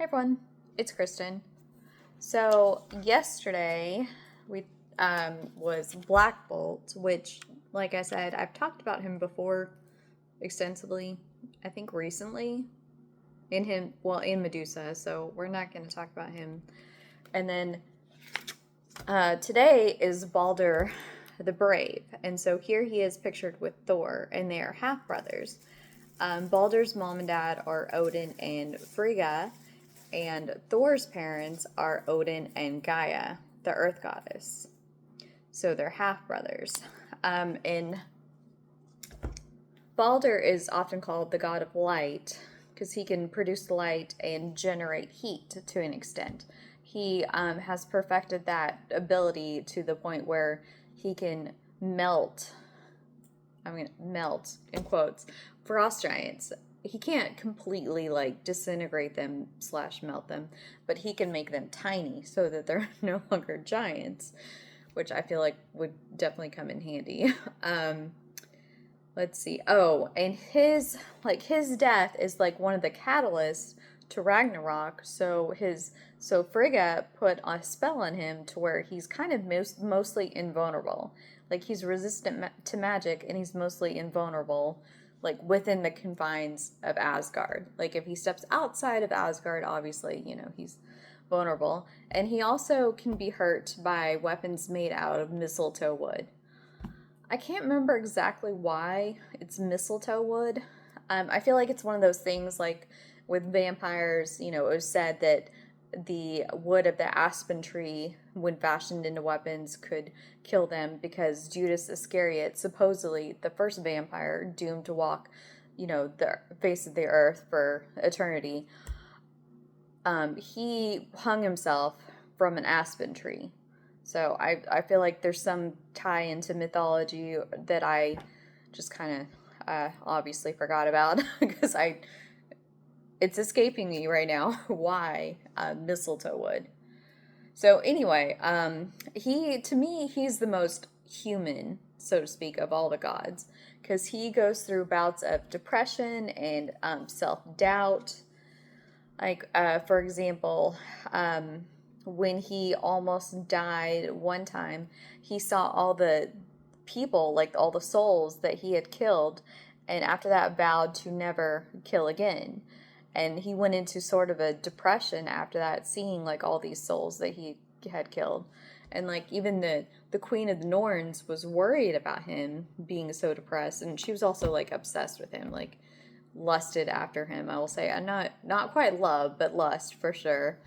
Hey everyone, it's Kristen. So yesterday we was Black Bolt, which, like I said, I've talked about him before extensively. I think recently in Medusa. So we're not going to talk about him. And then today is Balder the Brave, and so here he is pictured with Thor, and they are half brothers. Balder's mom and dad are Odin and Frigga, and Thor's parents are Odin and Gaia, the earth goddess. So they're half brothers. And Balder is often called the god of light because he can produce light and generate heat to an extent. He has perfected that ability to the point where he can melt, I'm going to melt in quotes, frost giants. He can't completely disintegrate them / melt them, but he can make them tiny so that they're no longer giants, which I feel like would definitely come in handy. Let's see. Oh, and his death is one of the catalysts to Ragnarok. So Frigga put a spell on him to where he's kind of mostly invulnerable. He's resistant to magic, and he's mostly invulnerable, within the confines of Asgard. If he steps outside of Asgard, obviously, he's vulnerable. And he also can be hurt by weapons made out of mistletoe wood. I can't remember exactly why it's mistletoe wood. I feel like it's one of those things with vampires, it was said that the wood of the aspen tree, when fashioned into weapons, could kill them because Judas Iscariot, supposedly the first vampire doomed to walk, the face of the earth for eternity, he hung himself from an aspen tree. So I feel like there's some tie into mythology that I just kind of obviously forgot about because it's escaping me right now why mistletoe wood. So anyway, he's the most human, so to speak, of all the gods, because he goes through bouts of depression and self-doubt. For example, when he almost died one time, he saw all the people, all the souls that he had killed, and after that vowed to never kill again. And he went into sort of a depression after that, seeing all these souls that he had killed. And even the Queen of the Norns was worried about him being so depressed, and she was also obsessed with him, lusted after him, I will say. Not quite love, but lust for sure.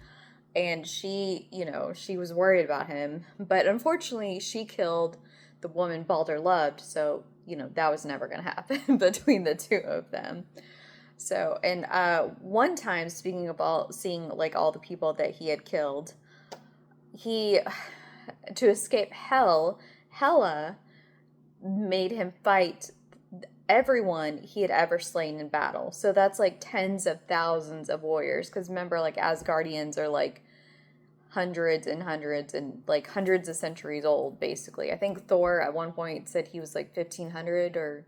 And she was worried about him, but unfortunately she killed the woman Balder loved, so that was never going to happen between the two of them. So, and one time, speaking of seeing all the people that he had killed, to escape hell, Hela made him fight everyone he had ever slain in battle. So that's tens of thousands of warriors, because remember, Asgardians are hundreds and hundreds and hundreds of centuries old, basically. I think Thor at one point said he was 1500 or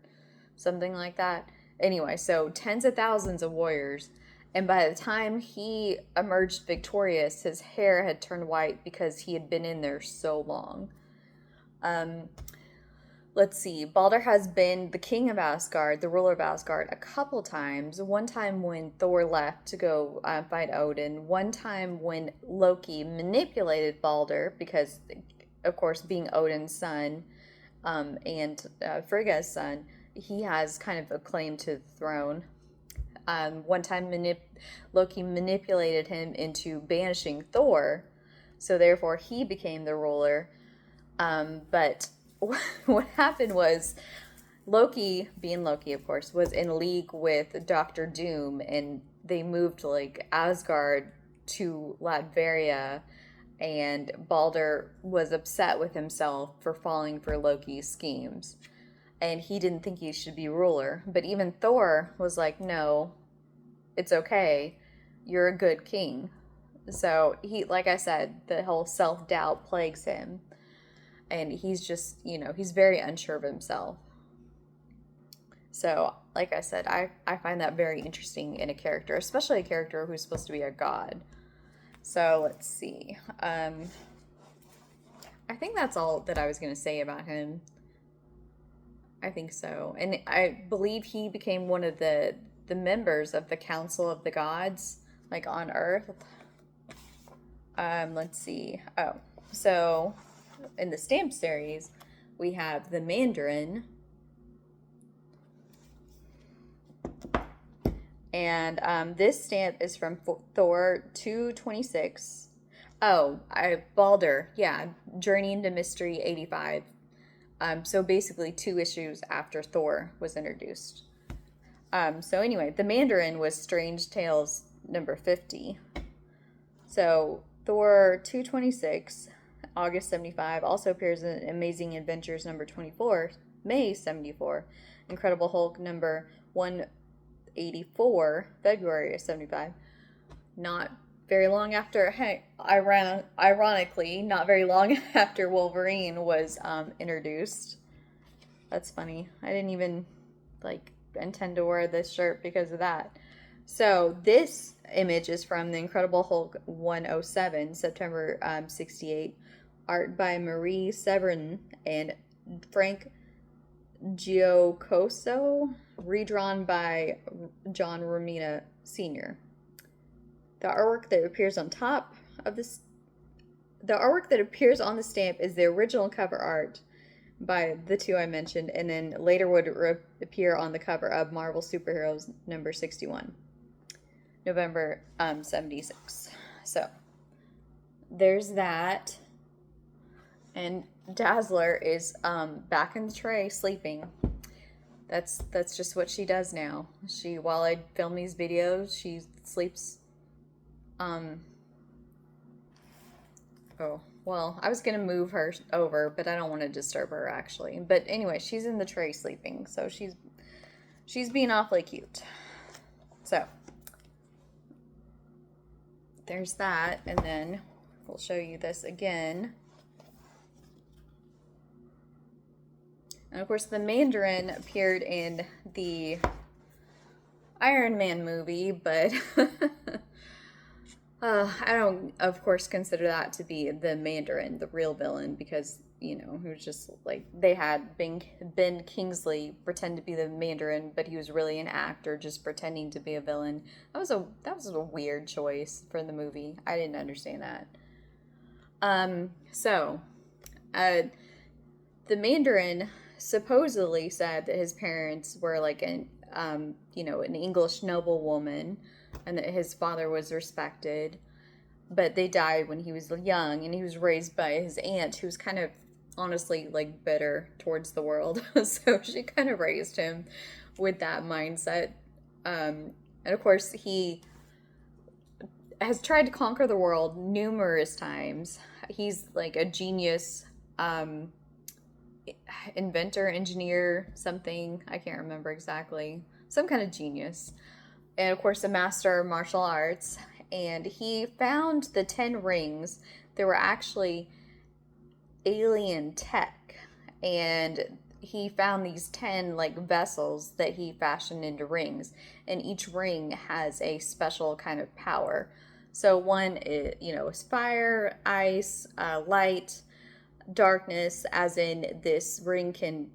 something like that. Anyway, so tens of thousands of warriors, and by the time he emerged victorious, his hair had turned white because he had been in there so long. Let's see, Balder has been the king of Asgard, the ruler of Asgard, a couple times. One time when Thor left to go fight Odin. One time when Loki manipulated Balder because, of course, being Odin's son and Frigga's son, he has kind of a claim to the throne. One time Loki manipulated him into banishing Thor, so therefore he became the ruler. But what happened was Loki, being Loki of course, was in league with Doctor Doom, and they moved Asgard to Latveria, and Balder was upset with himself for falling for Loki's schemes. And he didn't think he should be ruler. But even Thor was like, no, it's okay. You're a good king. So he, like I said, the whole self-doubt plagues him. And he's just, he's very unsure of himself. So, like I said, I find that very interesting in a character, especially a character who's supposed to be a god. So, let's see. I think that's all that I was going to say about him. I think so. And I believe he became one of the members of the Council of the Gods, like on Earth. Let's see. Oh, so in the stamp series, we have the Mandarin. And this stamp is from Thor 226. Oh, Balder. Yeah, Journey into Mystery 85. So basically 2 issues after Thor was introduced. So anyway, the Mandarin was Strange Tales number 50. So Thor 226, August 75, also appears in Amazing Adventures number 24, May 74. Incredible Hulk number 184, February of 75. Not very long after, ironically, not very long after Wolverine was introduced. That's funny. I didn't even intend to wear this shirt because of that. So this image is from the Incredible Hulk 107, September 68, art by Marie Severin and Frank Giocoso, redrawn by John Romita Sr. The artwork that appears on top of this, the artwork that appears on the stamp is the original cover art by the 2 I mentioned, and then later would appear on the cover of Marvel Superheroes number 61, November 76. So there's that, and Dazzler is back in the tray sleeping. That's just what she does now. While I film these videos, she sleeps. Oh, well, I was going to move her over, but I don't want to disturb her, actually. But anyway, she's in the tray sleeping, so she's being awfully cute. So, there's that, and then we'll show you this again. And, of course, the Mandarin appeared in the Iron Man movie, but I don't, of course, consider that to be the Mandarin, the real villain, because, he was just, they had Ben Kingsley pretend to be the Mandarin, but he was really an actor just pretending to be a villain. That was a weird choice for the movie. I didn't understand that. The Mandarin supposedly said that his parents were an English noblewoman, and that his father was respected, but they died when he was young, and he was raised by his aunt, who was kind of honestly bitter towards the world. So she kind of raised him with that mindset. And of course, he has tried to conquer the world numerous times. He's a genius inventor, engineer, something. I can't remember exactly. Some kind of genius. And of course, a master of martial arts. And he found the 10 rings. They were actually alien tech. And he found these 10 vessels that he fashioned into rings. And each ring has a special kind of power. So one is fire, ice, light, darkness, as in this ring can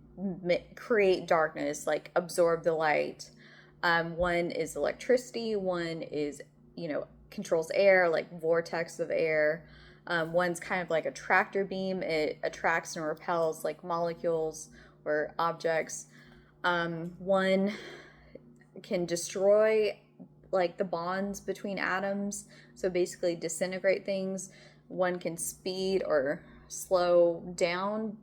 create darkness, absorb the light. One is electricity, one is, controls air, vortex of air. One's kind of like a tractor beam. It attracts and repels molecules or objects. One can destroy the bonds between atoms, so basically disintegrate things. One can speed or slow down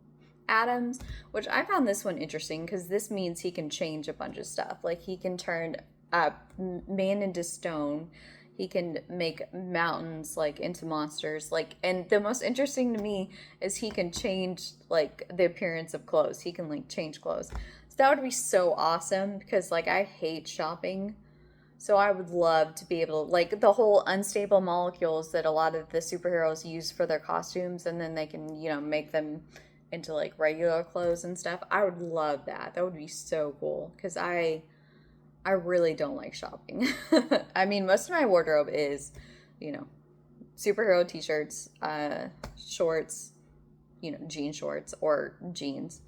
atoms, which I found this one interesting because this means he can change a bunch of stuff. He can turn man into stone. He can make mountains into monsters. And the most interesting to me is he can change the appearance of clothes. He can change clothes. So that would be so awesome because I hate shopping. So I would love to be able to, the whole unstable molecules that a lot of the superheroes use for their costumes, and then they can, make them into like regular clothes and stuff. I would love that. That would be so cool because I really don't like shopping. I mean, most of my wardrobe is, you know, superhero t-shirts, shorts, jean shorts or jeans.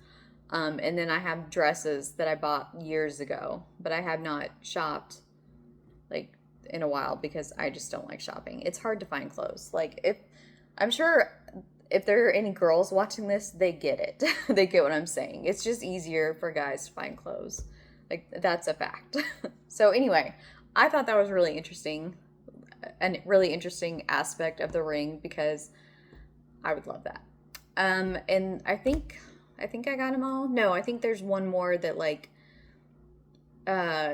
And then I have dresses that I bought years ago, but I have not shopped like in a while because I just don't like shopping. It's hard to find clothes. Like if I'm sure if there are any girls watching this, they get it. They get what I'm saying. It's just easier for guys to find clothes. Like that's a fact. So anyway, I thought that was really interesting, a really interesting aspect of the ring because I would love that. And I got them all. No, I think there's one more that like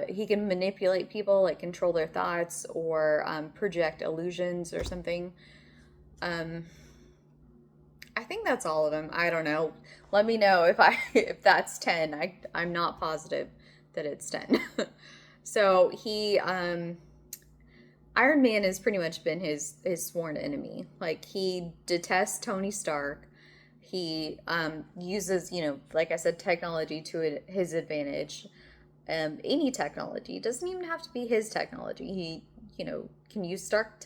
he can manipulate people, like control their thoughts or project illusions or something. Um, I think that's all of them. I don't know. Let me know if if that's 10. I'm not positive that it's 10. So Iron Man has pretty much been his sworn enemy. Like he detests Tony Stark. He uses, like I said, technology to his advantage. Any technology. It doesn't even have to be his technology. He, can use Stark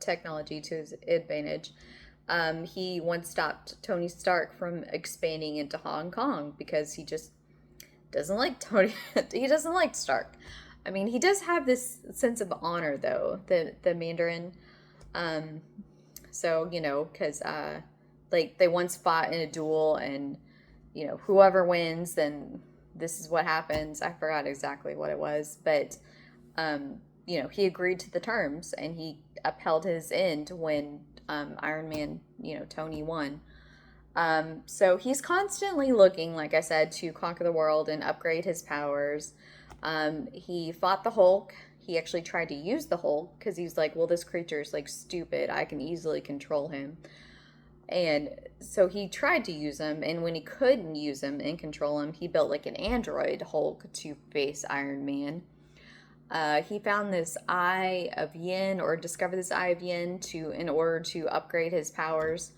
technology to his advantage. He once stopped Tony Stark from expanding into Hong Kong because he just doesn't like Tony. He doesn't like Stark. I mean, he does have this sense of honor, though, the Mandarin. So, because like they once fought in a duel, and whoever wins, then this is what happens. I forgot exactly what it was, but he agreed to the terms and he upheld his end when Iron Man, Tony won. So he's constantly looking, like I said, to conquer the world and upgrade his powers. He fought the Hulk. He actually tried to use the Hulk because he's like, well, this creature is like stupid. I can easily control him. And so he tried to use him, and when he couldn't use him and control him, he built like an android Hulk to face Iron Man. He found this Eye of Yin, or discovered this Eye of Yin in order to upgrade his powers.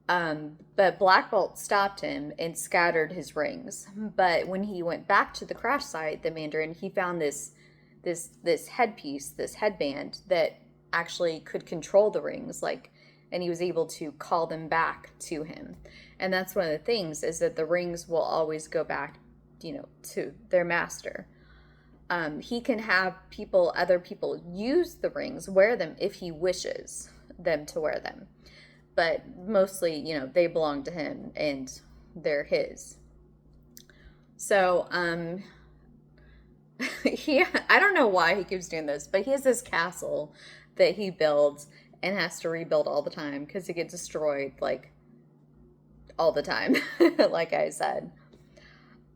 But Black Bolt stopped him and scattered his rings. But when he went back to the crash site, the Mandarin, he found this headpiece, this headband that actually could control the rings, and he was able to call them back to him. And that's one of the things, is that the rings will always go back, to their master. He can have other people use the rings, wear them if he wishes them to wear them. But mostly, they belong to him and they're his. So, I don't know why he keeps doing this, but he has this castle that he builds and has to rebuild all the time because it gets destroyed all the time, like I said.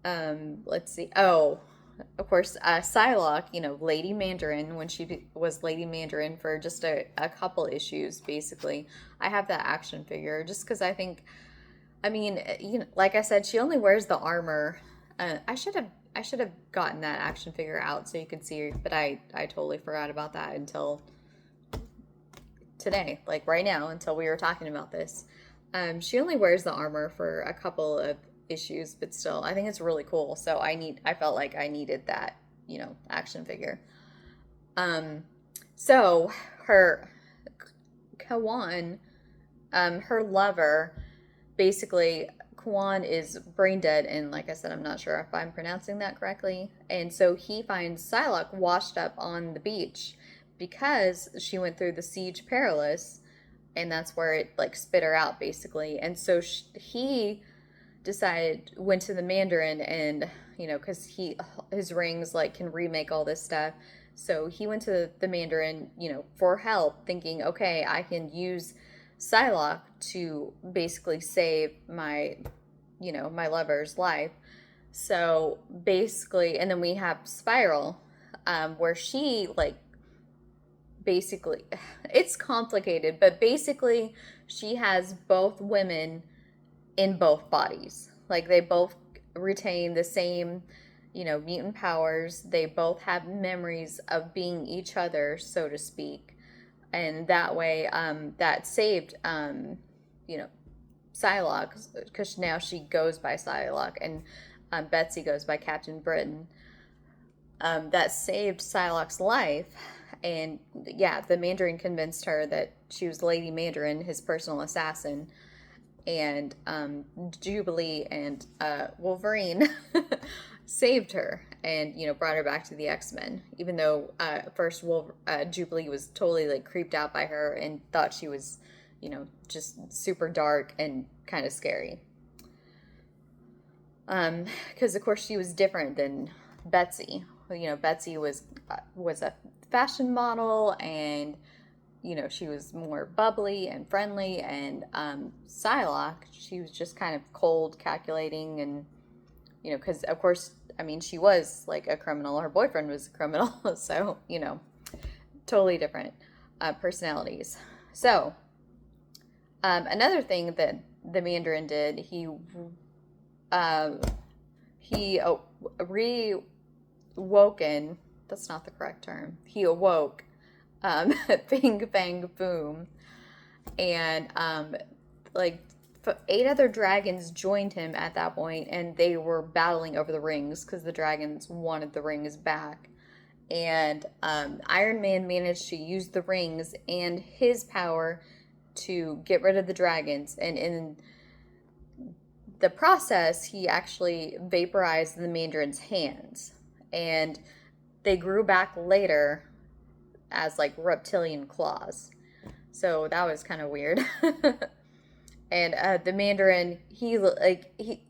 Let's see. Oh, of course, Psylocke, Lady Mandarin, when she was Lady Mandarin for just a couple issues, basically. I have that action figure just because I think, like I said, she only wears the armor. I should have gotten that action figure out so you could see her, but I totally forgot about that until today, like right now, until we were talking about this. She only wears the armor for a couple of issues, but still, I think it's really cool. So I felt like I needed that, action figure. So her Kawan, her lover, basically Kawan is brain dead, and like I said, I'm not sure if I'm pronouncing that correctly. And so he finds Psylocke washed up on the beach because she went through the Siege Perilous, and that's where it spit her out basically. And so he went to the Mandarin, and because his rings can remake all this stuff, so he went to the Mandarin for help, thinking, okay, I can use Psylocke to basically save my my lover's life. So basically, and then we have Spiral, where she basically, it's complicated, but basically she has both women in both bodies. They both retain the same, mutant powers. They both have memories of being each other, so to speak. And that way, that saved, Psylocke, because now she goes by Psylocke, and Betsy goes by Captain Britain, that saved Psylocke's life. And yeah, the Mandarin convinced her that she was Lady Mandarin, his personal assassin, and Jubilee and Wolverine saved her and brought her back to the X-Men. Even though at first Jubilee was totally like creeped out by her and thought she was just super dark and kind of scary. Because of course she was different than Betsy. Betsy was a fashion model, and she was more bubbly and friendly, and Psylocke, she was just kind of cold, calculating, and because of course, I mean, she was like a criminal. Her boyfriend was a criminal, so totally different personalities. So another thing that the Mandarin did, he rewoken. That's not the correct term. He awoke Bing Bang Boom, and like 8 other dragons joined him at that point, and they were battling over the rings because the dragons wanted the rings back. And Iron Man managed to use the rings and his power to get rid of the dragons, and in the process he actually vaporized the Mandarin's hands, and they grew back later as like reptilian claws. So that was kind of weird. And the Mandarin,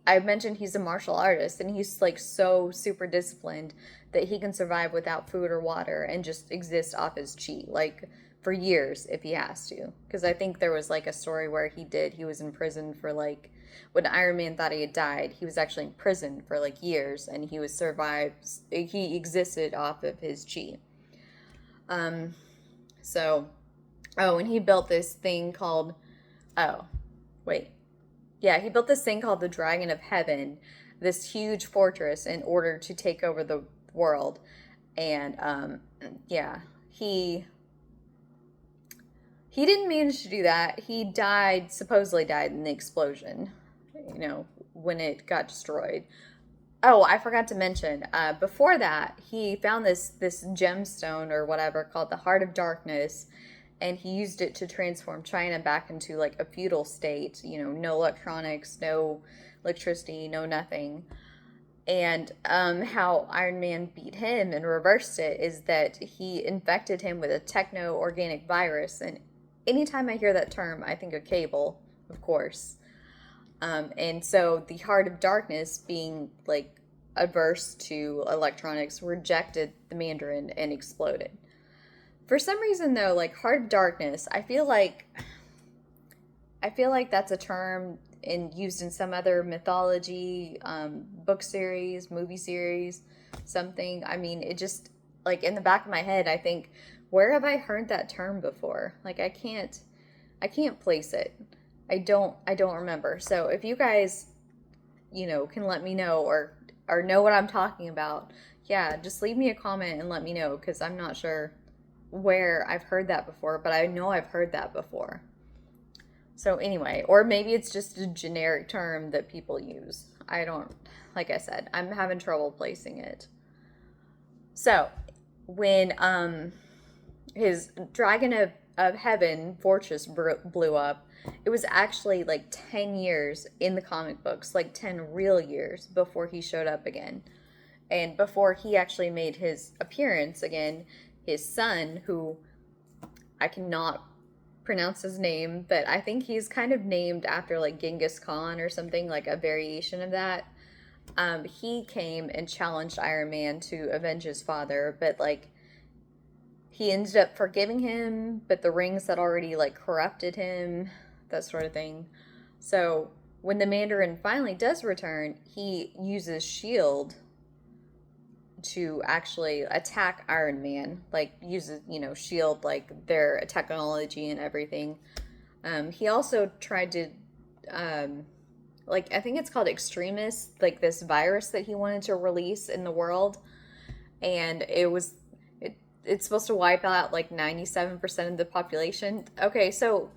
I mentioned he's a martial artist, and he's like so super disciplined that he can survive without food or water and just exist off his chi, like for years if he has to. Because I think there was like a story where he was in prison for like, when Iron Man thought he had died, he was actually in prison for like years, and he existed off of his chi. And he built this thing called, he built this thing called the Dragon of Heaven, this huge fortress in order to take over the world. And, he didn't manage to do that. He supposedly died in the explosion, when it got destroyed. Oh, I forgot to mention, before that, he found this gemstone or whatever called the Heart of Darkness, and he used it to transform China back into like a feudal state, no electronics, no electricity, no nothing. And how Iron Man beat him and reversed it is that he infected him with a techno-organic virus. And anytime I hear that term, I think of Cable, of course. And so the Heart of Darkness, being like adverse to electronics, rejected the Mandarin and exploded. For some reason though, like Heart of Darkness, I feel like that's a term used in some other mythology, book series, movie series, something. I mean, it just, like, in the back of my head, I think, where have I heard that term before? Like, I can't place it. I don't remember. So if you guys, can let me know or know what I'm talking about, yeah, just leave me a comment and let me know, because I'm not sure where I've heard that before, but I know I've heard that before. So anyway, or maybe it's just a generic term that people use. Like I said, I'm having trouble placing it. So when his Dragon of Heaven fortress blew up, it was actually like 10 years in the comic books, like 10 real years before he showed up again. And before he actually made his appearance again, his son, who I cannot pronounce his name, but I think he's kind of named after like Genghis Khan or something, like a variation of that. He came and challenged Iron Man to avenge his father, but like he ended up forgiving him, but the rings had already like corrupted him, that sort of thing. So when the Mandarin finally does return, he uses S.H.I.E.L.D. to actually attack Iron Man, like uses, S.H.I.E.L.D., like their technology and everything. He also tried to, I think it's called Extremis, like this virus that he wanted to release in the world. And it's supposed to wipe out like 97% of the population. Okay, so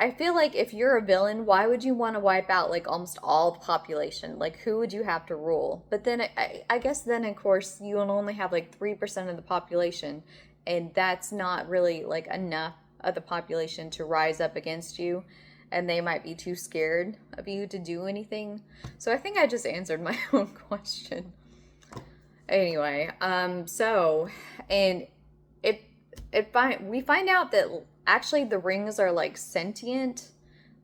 I feel like if you're a villain, why would you want to wipe out like almost all the population? Like, who would you have to rule? But then I guess then, of course, you will only have like 3% of the population, and that's not really like enough of the population to rise up against you, and they might be too scared of you to do anything. So I think I just answered my own question. Anyway, and it we find out that actually the rings are like sentient,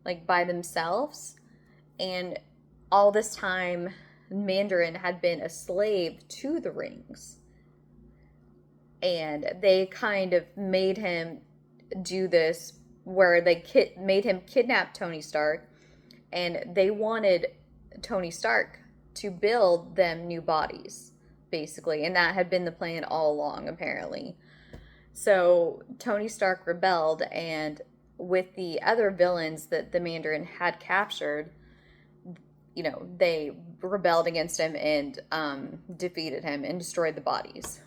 like by themselves, and all this time Mandarin had been a slave to the rings, and they kind of made him do this where they made him kidnap Tony Stark, and they wanted Tony Stark to build them new bodies, basically, and that had been the plan all along, apparently. So Tony Stark rebelled, and with the other villains that the Mandarin had captured, they rebelled against him and defeated him and destroyed the bodies.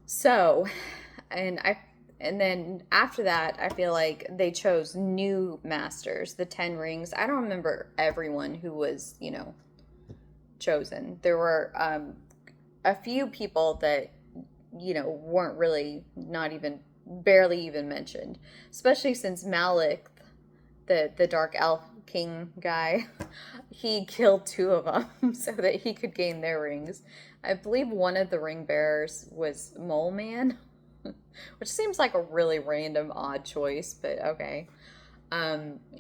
So, and then after that, I feel like they chose new masters, the 10 rings. I don't remember everyone who was, chosen. There were a few people that, weren't really, not even, barely even mentioned. Especially since Malik, the Dark Elf King guy, he killed 2 of them so that he could gain their rings. I believe one of the ring bearers was Mole Man, which seems like a really random, odd choice, but okay.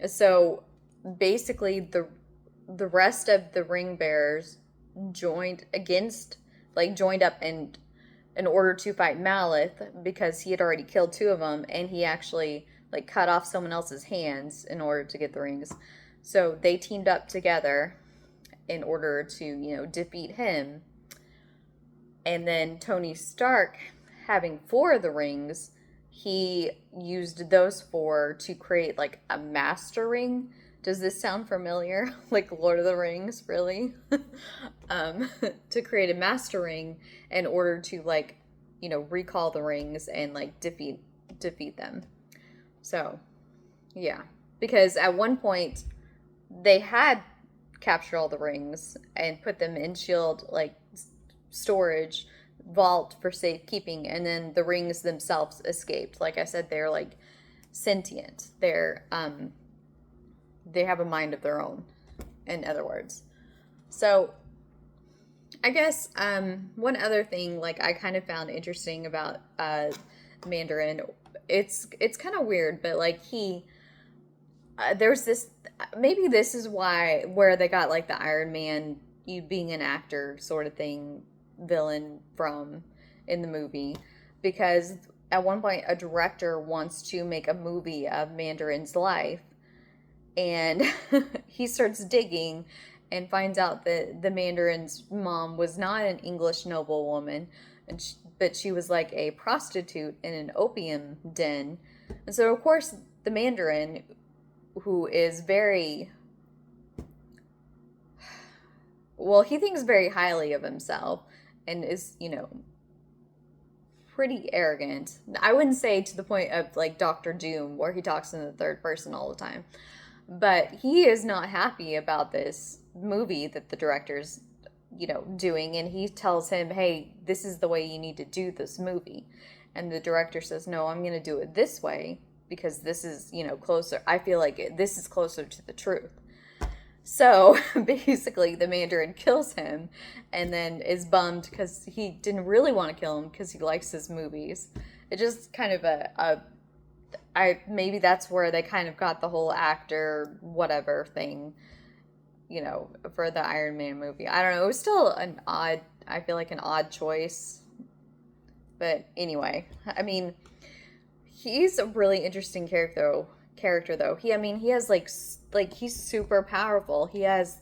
So basically, the rest of the ring bearers joined up and in order to fight Malith, because he had already killed 2 of them, and he actually like cut off someone else's hands in order to get the rings. So they teamed up together in order to, defeat him. And then Tony Stark, having 4 of the rings, he used those 4 to create like a master ring. Does this sound familiar? Like Lord of the Rings, really? To create a master ring in order to recall the rings and like defeat them. So, yeah. Because at one point they had captured all the rings and put them in shield storage vault for safekeeping, and then the rings themselves escaped. Like I said, they're like sentient. They have a mind of their own, in other words. So I guess one other thing I kind of found interesting about Mandarin, it's kind of weird, but there's this, maybe this is where they got the Iron Man, you being an actor sort of thing, villain from in the movie, because at one point a director wants to make a movie of Mandarin's life, and he starts digging and finds out that the Mandarin's mom was not an English noblewoman, but she was like a prostitute in an opium den. And so of course the Mandarin, who is he thinks very highly of himself and is, pretty arrogant. I wouldn't say to the point of Doctor Doom, where he talks in the third person all the time. But he is not happy about this movie that the director's, doing. And he tells him, hey, this is the way you need to do this movie. And the director says, no, I'm going to do it this way because this is, closer. I feel like this is closer to the truth. So basically the Mandarin kills him and then is bummed because he didn't really want to kill him because he likes his movies. It's just kind of maybe that's where they kind of got the whole actor whatever thing, for the Iron Man movie. I don't know. It was still I feel like an odd choice. But anyway, I mean, he's a really interesting character though. He has he's super powerful. He has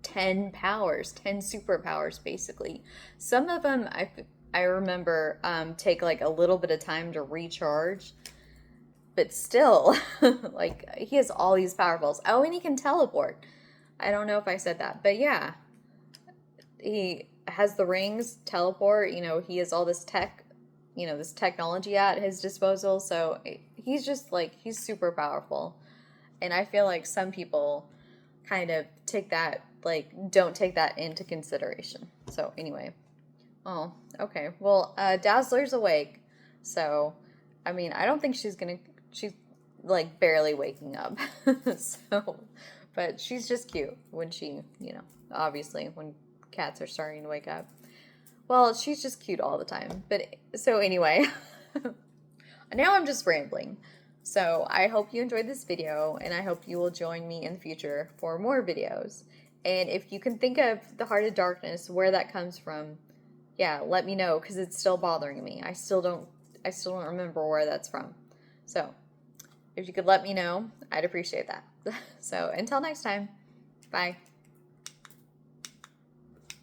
10 superpowers basically. Some of them I remember take a little bit of time to recharge, but still he has all these powerfuls. Oh, and he can teleport. I don't know if I said that, but yeah, he has the rings, teleport. He has all this tech, this technology at his disposal. So he's just like, he's super powerful. And I feel like some people kind of take that, like, don't take that into consideration. So anyway. Oh, okay. Well, Dazzler's awake. So, I mean, I don't think she's like barely waking up. So, but she's just cute when she, obviously when cats are starting to wake up. Well, she's just cute all the time. But so anyway, now I'm just rambling. So I hope you enjoyed this video, and I hope you will join me in the future for more videos. And if you can think of the Heart of Darkness, where that comes from, yeah, let me know, because it's still bothering me. I still don't remember where that's from. So if you could let me know, I'd appreciate that. So until next time, bye.